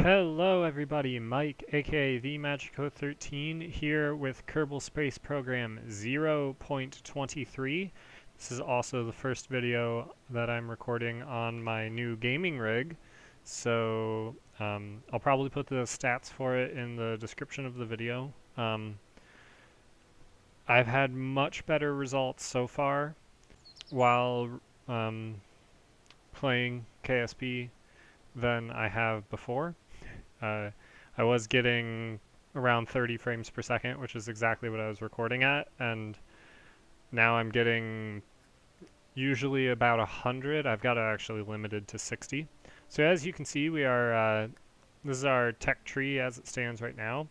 Hello everybody, Mike aka the Magico13 here with Kerbal Space Program 0.23. This is also the first video that I'm recording on my new gaming rig, so I'll probably put the stats for it in the description of the video. I've had much better results so far while playing KSP than I have before. I was getting around 30 frames per second, which is exactly what I was recording at, and now I'm getting usually about 100. I've got it actually limited to 60. So as you can see, we are this is our tech tree as it stands right now,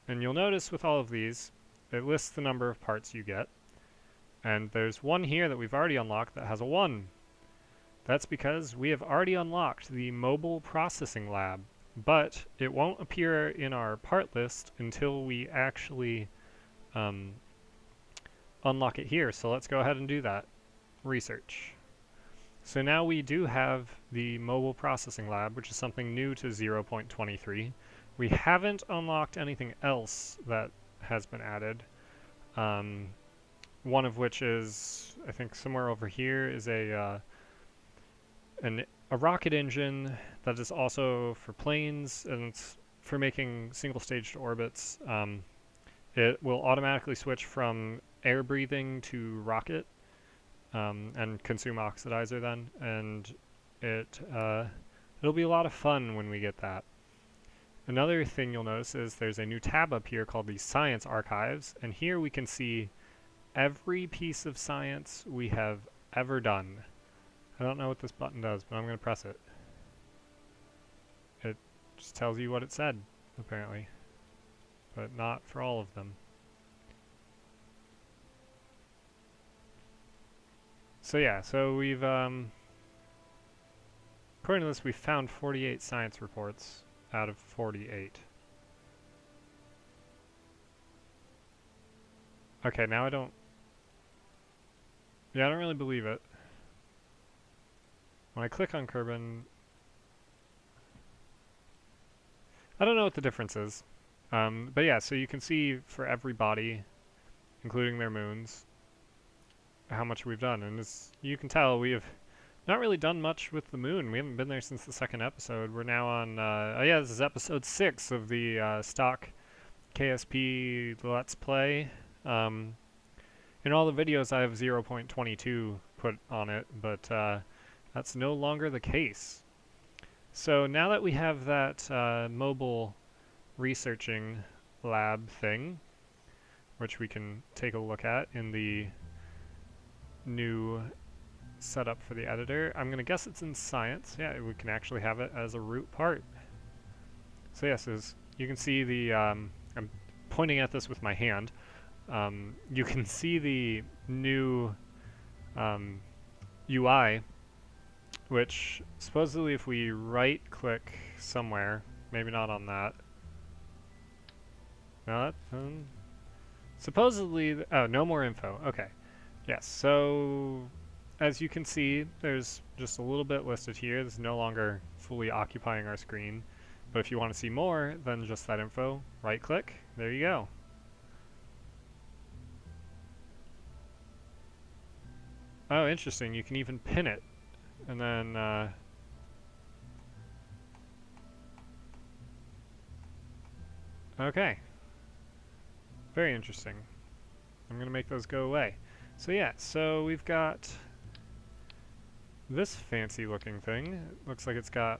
and you'll notice with all of these, it lists the number of parts you get, and there's one here that we've already unlocked that has a 1. That's because we have already unlocked the mobile processing lab, but it won't appear in our part list until we actually unlock it here. So let's go ahead and do that. Research. So now we do have the mobile processing lab, which is something new to 0.23. We haven't unlocked anything else that has been added. One of which is, I think somewhere over here, is a rocket engine that is also for planes, and it's for making single-staged orbits. It will automatically switch from air breathing to rocket and consume oxidizer then, and it'll be a lot of fun when we get that. Another thing you'll notice is there's a new tab up here called the Science Archives, and here we can see every piece of science we have ever done. I don't know what this button does, but I'm going to press it. It just tells you what it said, apparently, but not for all of them. So yeah, so we've, according to this, we found 48 science reports out of 48. Okay, now I don't really believe it. When I click on Kerbin, I don't know what the difference is. But yeah, so you can see for every body, including their moons, how much we've done. And as you can tell, we have not really done much with the moon. We haven't been there since the second episode. We're now on, oh yeah, this is episode 6 of the stock KSP Let's Play. In all the videos I have 0.22 put on it, but that's no longer the case. So now that we have that mobile researching lab thing, which we can take a look at in the new setup for the editor, I'm going to guess it's in science. Yeah, we can actually have it as a root part. So yes, as you can see the, I'm pointing at this with my hand, you can see the new UI, which supposedly if we right click somewhere, maybe not on that, no, supposedly, oh, no more info, okay. Yes, so as you can see, there's just a little bit listed here. This is no longer fully occupying our screen, but if you want to see more than just that info, right click, there you go. Oh, interesting, you can even pin it. And then, okay. Very interesting. I'm going to make those go away. So yeah, so we've got this fancy looking thing. It looks like it's got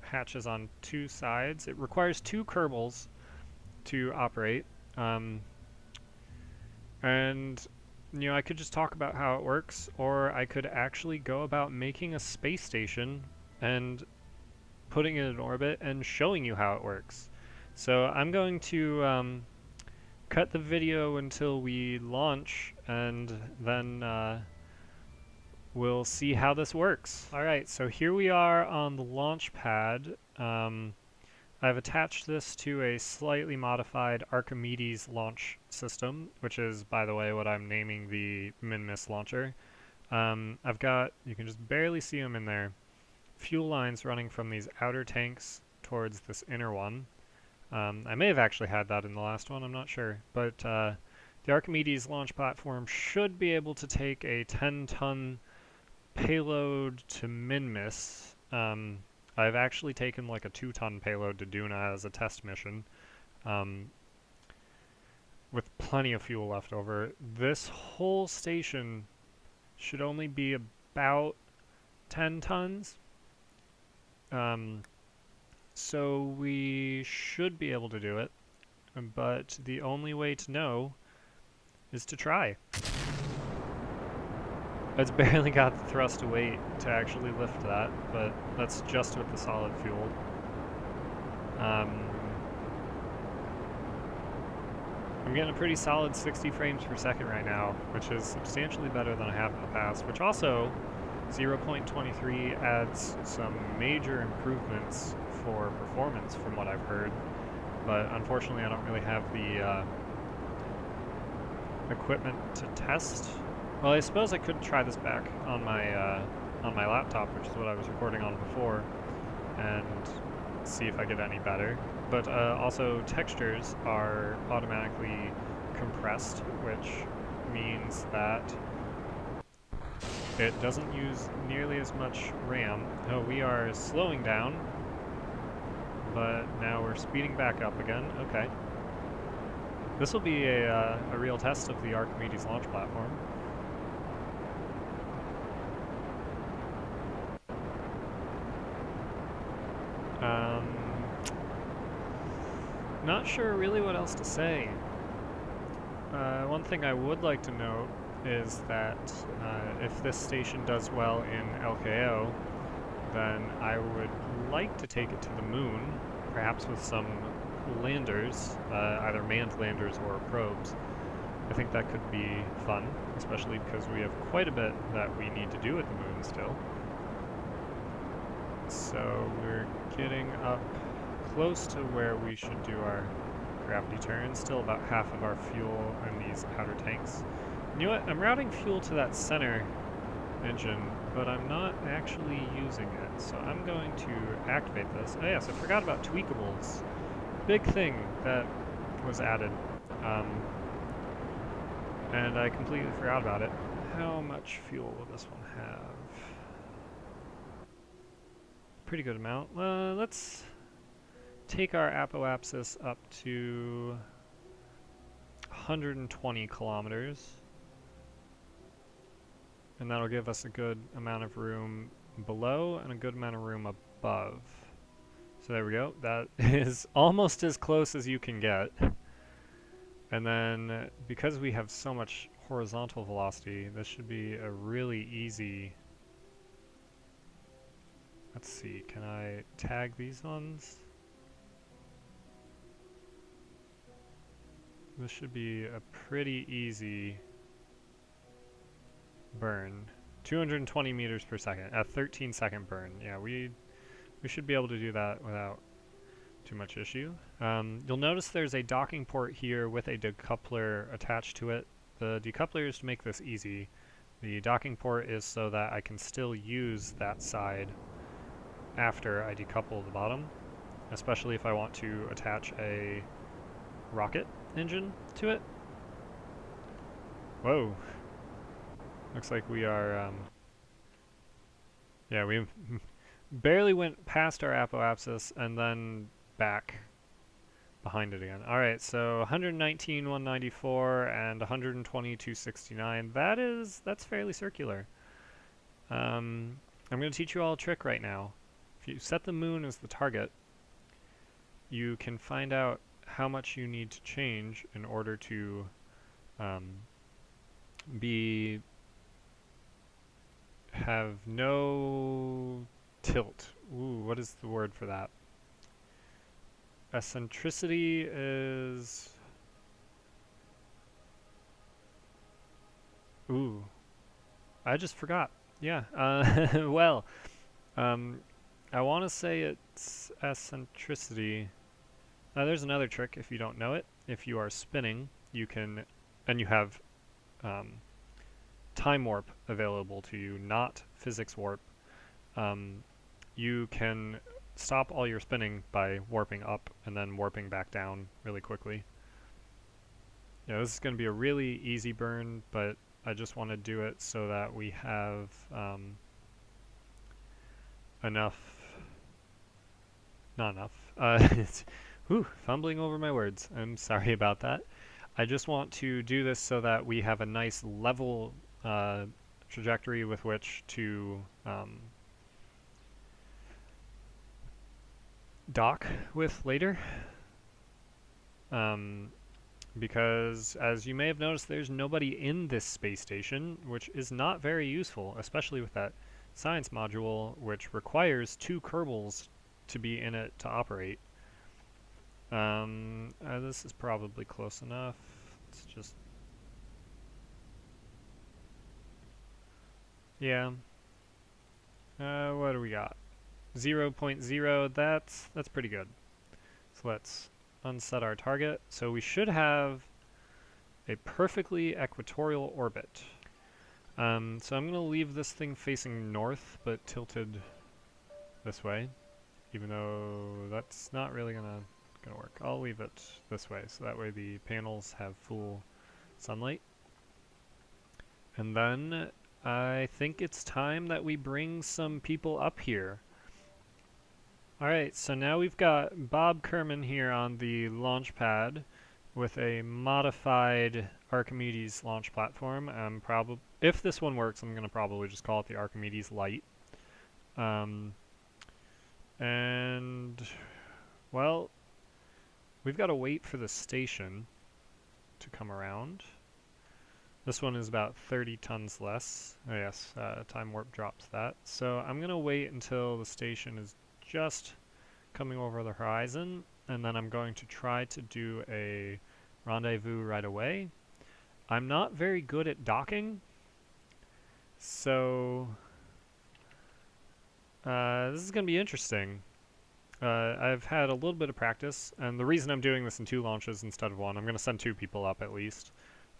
hatches on 2 sides. It requires 2 Kerbals to operate. And, you know, I could just talk about how it works, or I could actually go about making a space station and putting it in orbit and showing you how it works. So I'm going to cut the video until we launch, and then we'll see how this works. Alright, so here we are on the launch pad. I've attached this to a slightly modified Archimedes launch system, which is, by the way, what I'm naming the Min-Miss launcher. I've got, you can just barely see them in there, fuel lines running from these outer tanks towards this inner one. I may have actually had that in the last one, I'm not sure. But the Archimedes launch platform should be able to take a 10-ton payload to Minmus. I've actually taken like a 2-ton payload to Duna as a test mission. With plenty of fuel left over. This whole station should only be about 10 tons. So we should be able to do it, but the only way to know is to try. It's barely got the thrust to weight to actually lift that, but that's just with the solid fuel. I'm getting a pretty solid 60 frames per second right now, which is substantially better than I have in the past, which also 0.23 adds some major improvements for performance from what I've heard, but unfortunately I don't really have the equipment to test. Well, I suppose I could try this back on my laptop, which is what I was recording on before, and see if I get any better. But also textures are automatically compressed, which means that it doesn't use nearly as much RAM. Oh, we are slowing down, but now we're speeding back up again. Okay. This will be a real test of the Archimedes launch platform. Not sure really what else to say. One thing I would like to note is that if this station does well in LKO, then I would like to take it to the moon, perhaps with some landers, either manned landers or probes. I think that could be fun, especially because we have quite a bit that we need to do at the moon still. So we're getting up close to where we should do our gravity turn. Still about half of our fuel in these outer tanks. You know what? I'm routing fuel to that center engine, but I'm not actually using it. So I'm going to activate this. Oh yes, I forgot about tweakables. Big thing that was added. And I completely forgot about it. How much fuel will this one have? Pretty good amount. Let's take our apoapsis up to 120 kilometers. And that'll give us a good amount of room below and a good amount of room above. So there we go. That is almost as close as you can get. And then, because we have so much horizontal velocity, this should be a really easy... Let's see, can I tag these ones? This should be a pretty easy burn. 220 meters per second, a 13-second burn. Yeah, we should be able to do that without too much issue. You'll notice there's a docking port here with a decoupler attached to it. The decoupler is to make this easy. The docking port is so that I can still use that side after I decouple the bottom, especially if I want to attach a rocket engine to it. Whoa. Looks like we are, yeah, we barely went past our apoapsis and then back behind it again. Alright, so 119, 194, and 120, 269. That's fairly circular. I'm going to teach you all a trick right now. If you set the moon as the target, you can find out how much you need to change in order to have no tilt. Ooh, what is the word for that? Eccentricity is... Ooh. I just forgot. Yeah. Well, I want to say it's eccentricity. There's another trick if you don't know it. If you are spinning, you can, and you have time warp available to you, not physics warp, you can stop all your spinning by warping up and then warping back down really quickly. Yeah, this is going to be a really easy burn, but I just want to do it so that we have enough. Not enough. Fumbling over my words. I'm sorry about that. I just want to do this so that we have a nice level trajectory with which to dock with later. Because, as you may have noticed, there's nobody in this space station, which is not very useful, especially with that science module, which requires 2 Kerbals to be in it to operate. This is probably close enough. It's just... yeah. What do we got? 0.0, that's pretty good. So let's unset our target. So we should have a perfectly equatorial orbit. So I'm going to leave this thing facing north, but tilted this way, even though that's not really gonna work. I'll leave it this way, so that way the panels have full sunlight. And then I think it's time that we bring some people up here. Alright, so now we've got Bob Kerman here on the launch pad with a modified Archimedes launch platform. If this one works, I'm going to probably just call it the Archimedes Lite. And, well, we've got to wait for the station to come around. This one is about 30 tons less. Oh yes, time warp drops that. So I'm going to wait until the station is just coming over the horizon, and then I'm going to try to do a rendezvous right away. I'm not very good at docking, so this is going to be interesting. I've had a little bit of practice, and the reason I'm doing this in 2 launches instead of 1, I'm going to send 2 people up at least.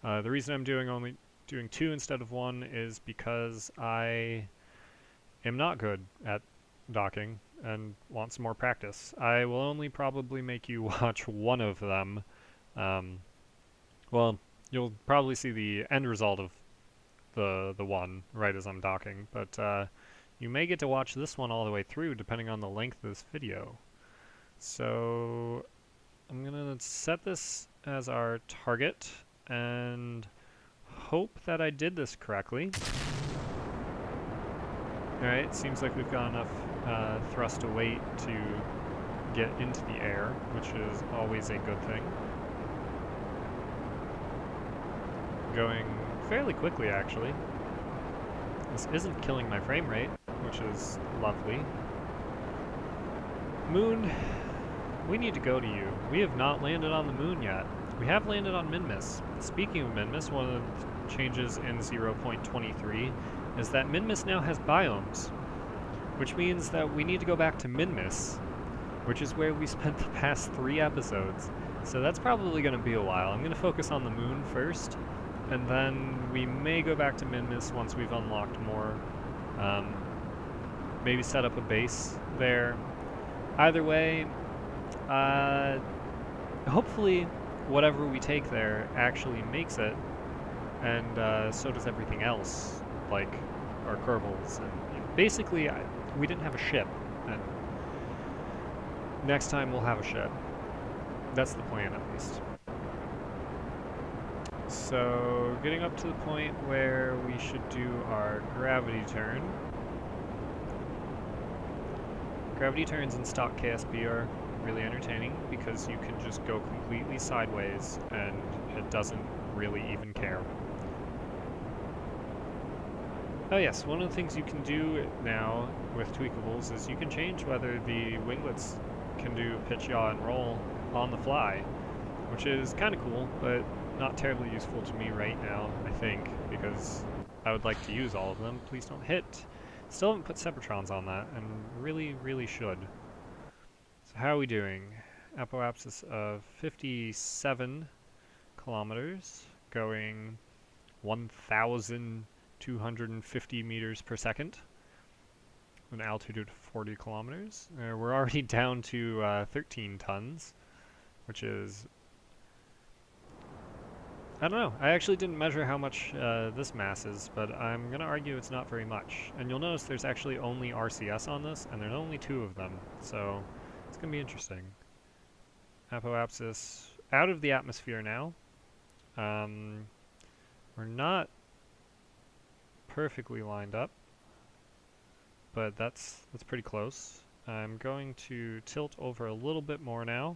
The reason I'm only doing 2 instead of 1 is because I am not good at docking and want some more practice. I will only probably make you watch one of them. Well, you'll probably see the end result of the one right as I'm docking, but you may get to watch this one all the way through depending on the length of this video. So I'm gonna set this as our target and hope that I did this correctly. Alright, seems like we've got enough thrust to weight to get into the air, which is always a good thing. Going fairly quickly, actually. This isn't killing my frame rate, which is lovely. Moon, we need to go to you. We have not landed on the moon yet. We have landed on Minmus. Speaking of Minmus, one of the changes in 0.23 is that Minmus now has biomes, which means that we need to go back to Minmus, which is where we spent the past 3 episodes. So that's probably going to be a while. I'm going to focus on the moon first, and then we may go back to Minmus once we've unlocked more. Maybe set up a base there. Either way, hopefully whatever we take there actually makes it, and so does everything else, like our Kerbals. And basically, we didn't have a ship, and next time we'll have a ship. That's the plan, at least. So, getting up to the point where we should do our gravity turn. Gravity turns in stock KSP are really entertaining because you can just go completely sideways and it doesn't really even care. Oh yes, one of the things you can do now with tweakables is you can change whether the winglets can do pitch, yaw, and roll on the fly, which is kind of cool, but not terribly useful to me right now, I think, because I would like to use all of them. Please don't hit. Still haven't put Separatrons on that, and really, really should. So how are we doing? Apoapsis of 57 kilometers, going 1,250 meters per second. an altitude of 40 kilometers. We're already down to 13 tons, which is... I don't know. I actually didn't measure how much this mass is, but I'm going to argue it's not very much. And you'll notice there's actually only RCS on this, and there's only 2 of them, so it's going to be interesting. Apoapsis out of the atmosphere now. We're not perfectly lined up, but that's pretty close. I'm going to tilt over a little bit more now.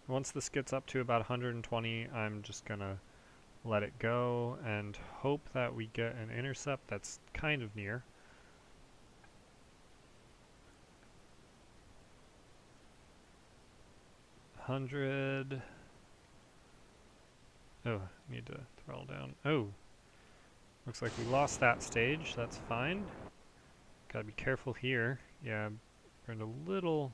Once this gets up to about 120, I'm just gonna let it go and hope that we get an intercept that's kind of near. Oh, need to throttle down. Oh, looks like we lost that stage. That's fine. Gotta be careful here. Yeah, burned a little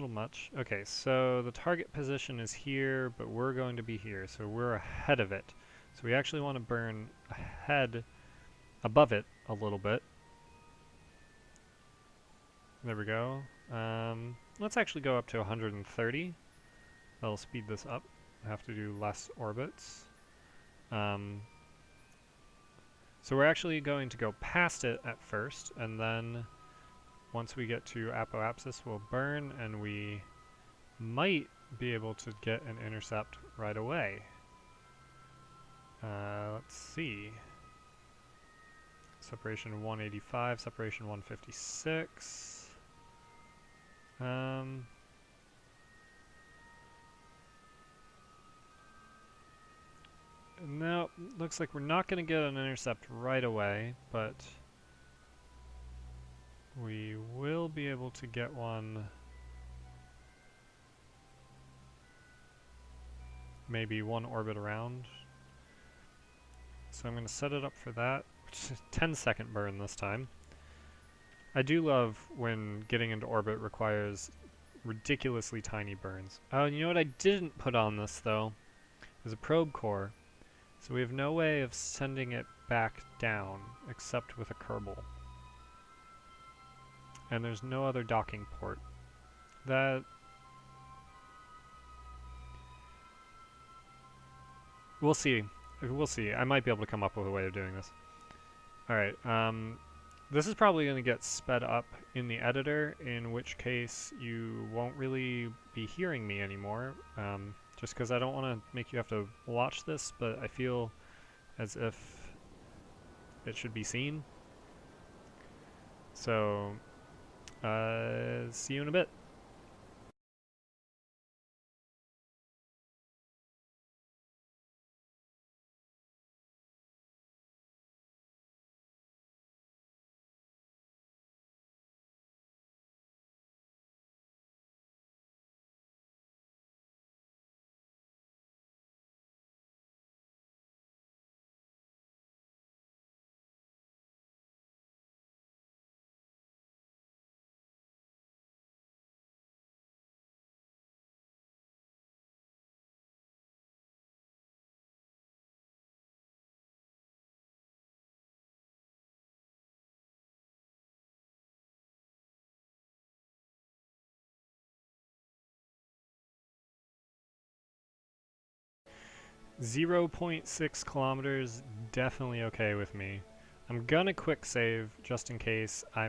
much. Okay, so the target position is here, but we're going to be here, so we're ahead of it. So we actually want to burn above it a little bit. There we go. Let's actually go up to 130. That'll speed this up. I have to do less orbits. So we're actually going to go past it at first, and then once we get to apoapsis, we'll burn, and we might be able to get an intercept right away. Let's see. Separation 185, separation 156. No, looks like we're not going to get an intercept right away, but we will be able to get one maybe one orbit around. So I'm going to set it up for that. 10-second burn this time. I do love when getting into orbit requires ridiculously tiny burns. Oh, you know what I didn't put on this though? Is a probe core. So we have no way of sending it back down except with a Kerbal. And there's no other docking port. That... We'll see. We'll see. I might be able to come up with a way of doing this. Alright, this is probably going to get sped up in the editor, in which case you won't really be hearing me anymore, just because I don't want to make you have to watch this, but I feel as if it should be seen. So, see you in a bit. .6 kilometers, definitely okay with me. I'm gonna quick save just in case. I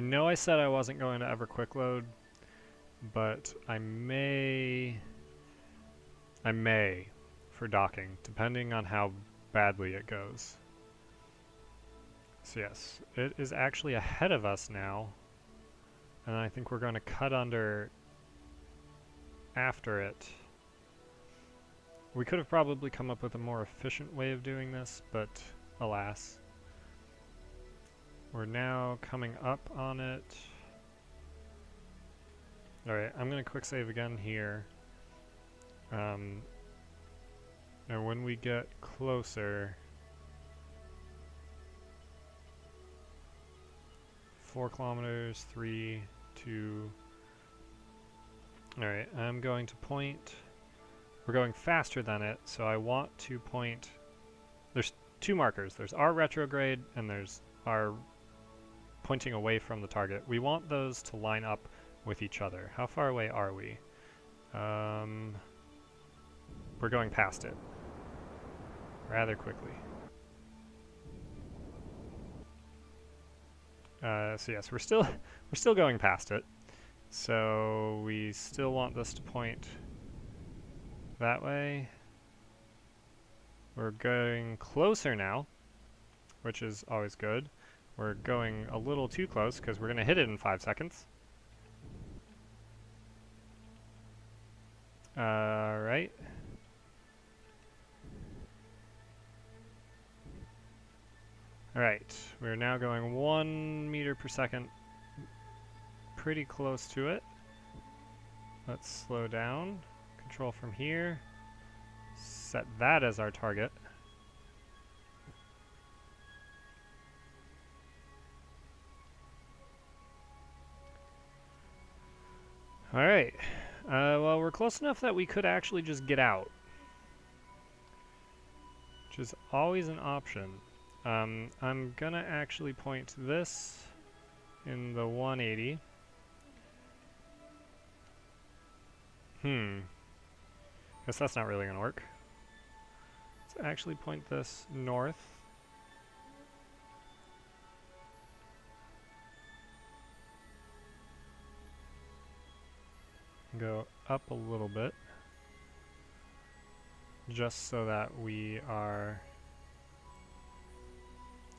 know I said I wasn't going to ever quick load, but I may for docking, depending on how badly it goes. So yes, it is actually ahead of us now, and I think we're going to cut under after it. We could have probably come up with a more efficient way of doing this, but alas. We're now coming up on it. Alright, I'm going to quick save again here. And when we get closer... 4 kilometers, 3, 2... Alright, I'm going to point... We're going faster than it, so I want to point... two markers. There's our retrograde and there's our pointing away from the target. We want those to line up with each other. How far away are we? We're going past it rather quickly. So yes, we're still going past it. So we still want this to point that way. We're going closer now, which is always good. We're going a little too close because we're going to hit it in 5 seconds. Right. Alright, we're now going 1 meter per second. Pretty close to it. Let's slow down. Control from here. Set that as our target. Alright. Well, we're close enough that we could actually just get out, which is always an option. I'm gonna actually point this in the 180. Guess that's not really gonna work. Let's actually point this north. Go up a little bit, just so that we are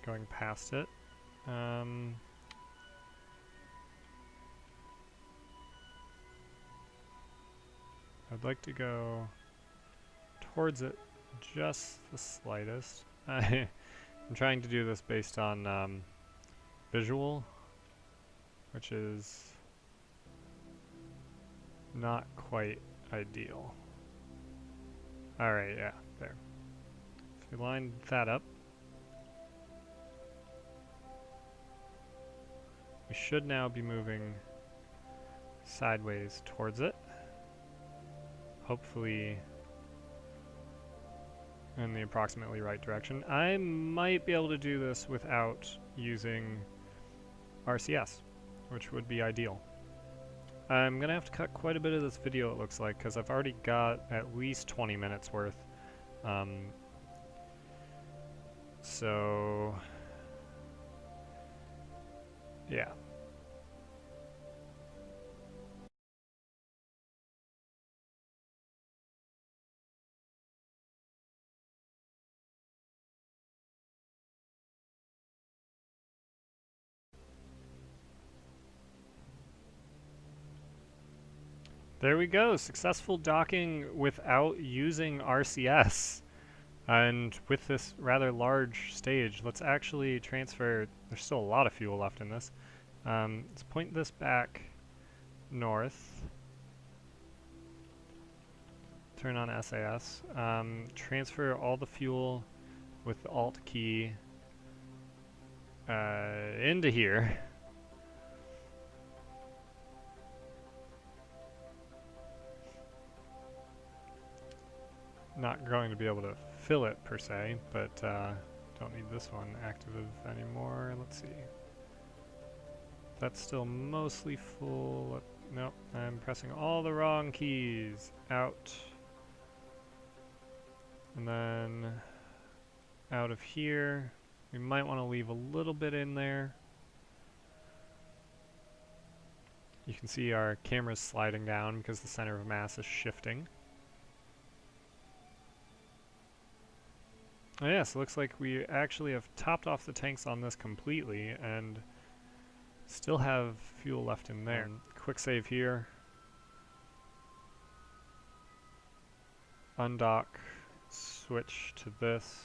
going past it. I'd like to go towards it just the slightest. I'm trying to do this based on visual, which is not quite ideal. Alright, yeah, there. So we lined that up. We should now be moving sideways towards it. Hopefully in the approximately right direction. I might be able to do this without using RCS, which would be ideal. I'm going to have to cut quite a bit of this video, it looks like, because I've already got at least 20 minutes worth. So, yeah. There we go, successful docking without using RCS. And with this rather large stage, let's actually transfer, there's still a lot of fuel left in this. Let's point this back north. Turn on SAS. Transfer all the fuel with the Alt key into here. Not going to be able to fill it per se, but don't need this one active anymore. Let's see. That's still mostly full. Nope, I'm pressing all the wrong keys. Out. And then out of here. We might want to leave a little bit in there. You can see our camera's sliding down because the center of mass is shifting. Oh yes, it looks like we actually have topped off the tanks on this completely and still have fuel left in there. Quick save here. Undock, switch to this,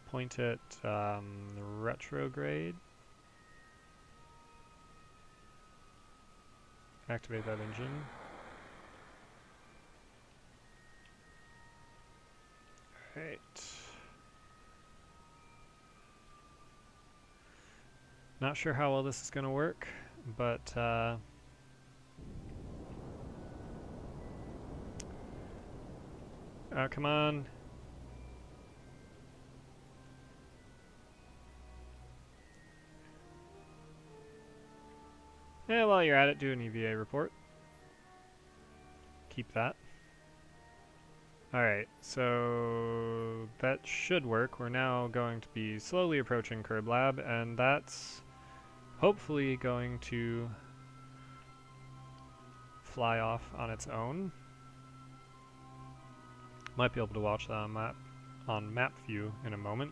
point it retrograde. Activate that engine. Alright. Not sure how well this is going to work, but come on. And while you're at it, do an EVA report. Keep that. Alright, so that should work. We're now going to be slowly approaching Kerb Lab, and that's hopefully going to fly off on its own. Might be able to watch that on map view in a moment.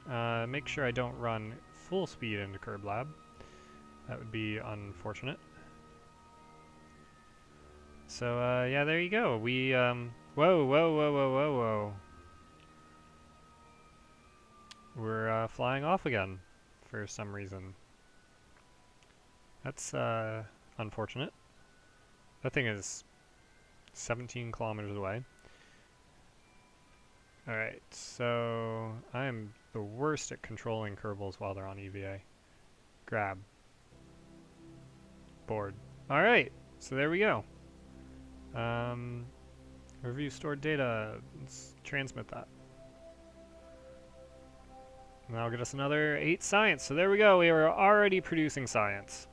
Make sure I don't run full speed into Kerb Lab. That would be unfortunate. So yeah, there you go. We whoa. We're flying off again for some reason. That's unfortunate. That thing is 17 kilometers away. Alright, so I am the worst at controlling Kerbals while they're on EVA. Grab. Board. Alright, so there we go. Review stored data. Let's transmit that. And that'll get us another 8 science. So there we go. We are already producing science.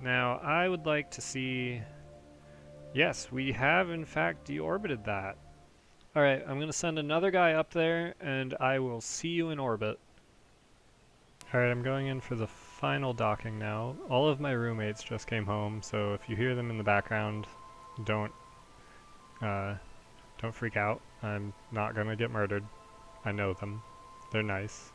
Now, I would like to see... Yes, we have in fact deorbited that. Alright, I'm going to send another guy up there, and I will see you in orbit. Alright, I'm going in for the final docking now. All of my roommates just came home, so if you hear them in the background, don't freak out. I'm not going to get murdered. I know them. They're nice.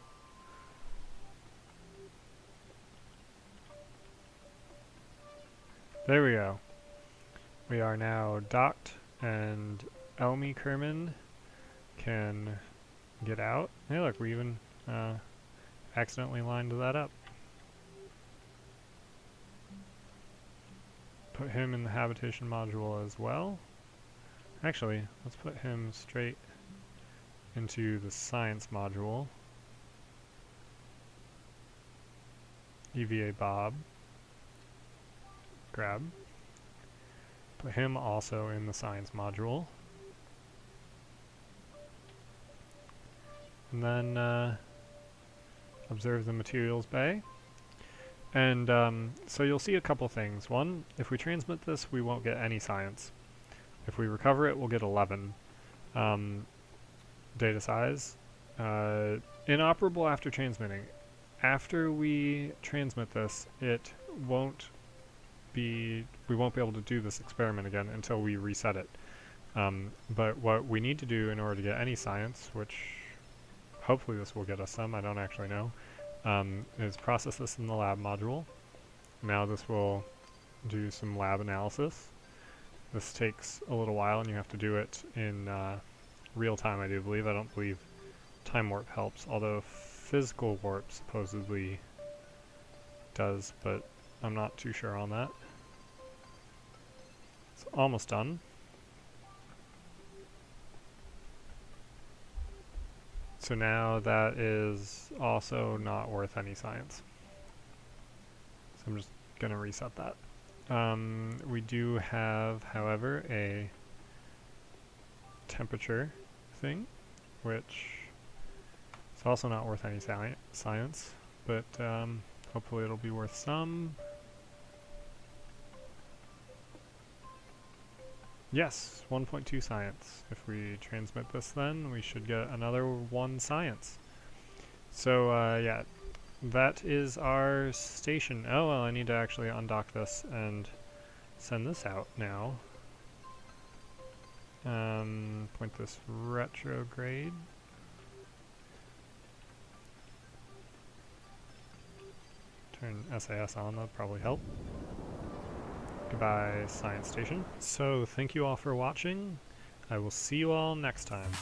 There we go. We are now docked, and Elmi Kerman can get out. Hey look, we even accidentally lined that up. Put him in the habitation module as well. Actually, let's put him straight into the science module. EVA Bob. Grab. Put him also in the science module. And then observe the materials bay. And so you'll see a couple things. One, if we transmit this, we won't get any science. If we recover it, we'll get 11 data size. Inoperable after transmitting. After we transmit this, we won't be able to do this experiment again until we reset it. But what we need to do in order to get any science, which hopefully this will get us some, I don't actually know, is process this in the lab module. Now this will do some lab analysis. This takes a little while and you have to do it in real time, I do believe. I don't believe time warp helps, although physical warp supposedly does, but I'm not too sure on that. It's almost done. So now that is also not worth any science. So I'm just going to reset that. We do have, however, a temperature thing, which is also not worth any science, but hopefully it'll be worth some. Yes, 1.2 science. If we transmit this then, we should get another 1 science. So yeah, that is our station. Oh well, I need to actually undock this and send this out now. Point this retrograde. Turn SAS on, that'll probably help. Goodbye, Science Station. So, thank you all for watching. I will see you all next time.